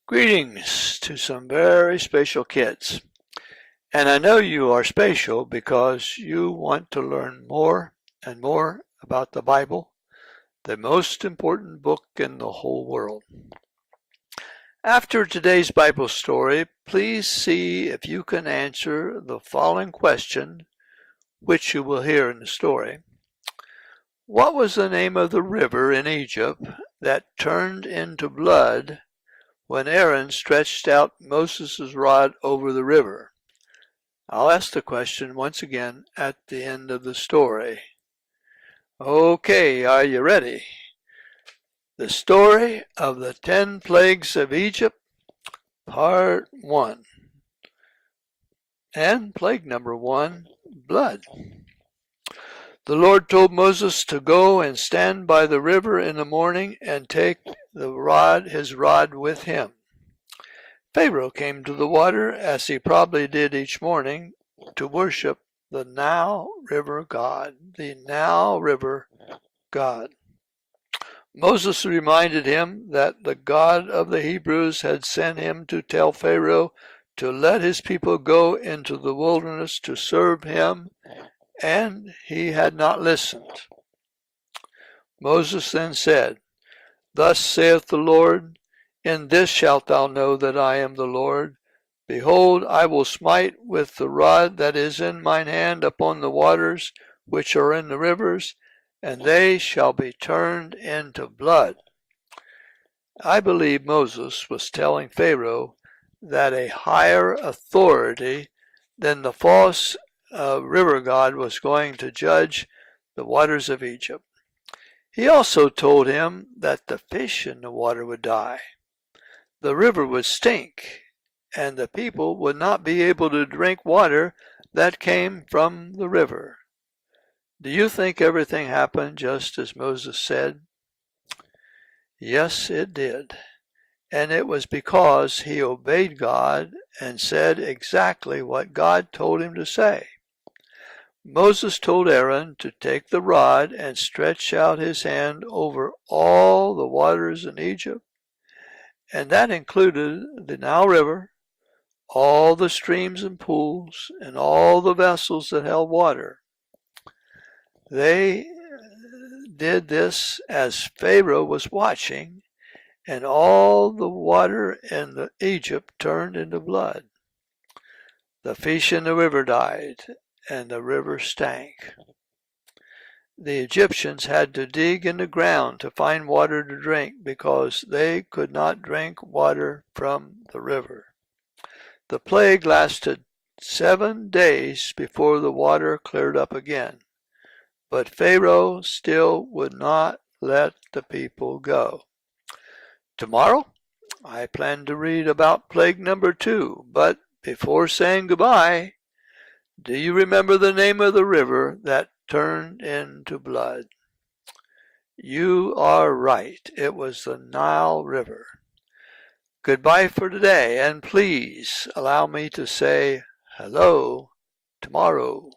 Greetings to some very special kids. And I know you are special because you want to learn more and more about the Bible, the most important book in the whole world. After today's Bible story, please see if you can answer the following question, which you will hear in the story. What was the name of the river in Egypt that turned into blood when Aaron stretched out Moses' rod over the river? I'll ask the question once again at the end of the story. Okay, are you ready? The story of the 10 plagues of Egypt, part 1. And plague number 1, blood. The Lord told Moses to go and stand by the river in the morning and take his rod with him. Pharaoh came to the water, as he probably did each morning, to worship the Nile River God. Moses reminded him that the God of the Hebrews had sent him to tell Pharaoh to let his people go into the wilderness to serve him, and he had not listened. Moses then said, "Thus saith the Lord, in this shalt thou know that I am the Lord. Behold, I will smite with the rod that is in mine hand upon the waters which are in the rivers, and they shall be turned into blood." I believe Moses was telling Pharaoh that a higher authority than the false river god was going to judge the waters of Egypt. He also told him that the fish in the water would die, the river would stink, and the people would not be able to drink water that came from the river. Do you think everything happened just as Moses said? Yes, it did. And it was because he obeyed God and said exactly what God told him to say. Moses told Aaron to take the rod and stretch out his hand over all the waters in Egypt, and that included the Nile River, all the streams and pools, and all the vessels that held water. They did this as Pharaoh was watching, and all the water in Egypt turned into blood. The fish in the river died, and the river stank. The Egyptians had to dig in the ground to find water to drink because they could not drink water from the river. The plague lasted 7 days before the water cleared up again, but Pharaoh still would not let the people go. Tomorrow, I plan to read about plague number 2, but before saying goodbye, do you remember the name of the river that turned into blood? You are right. It was the Nile River. Goodbye for today, and please allow me to say hello tomorrow.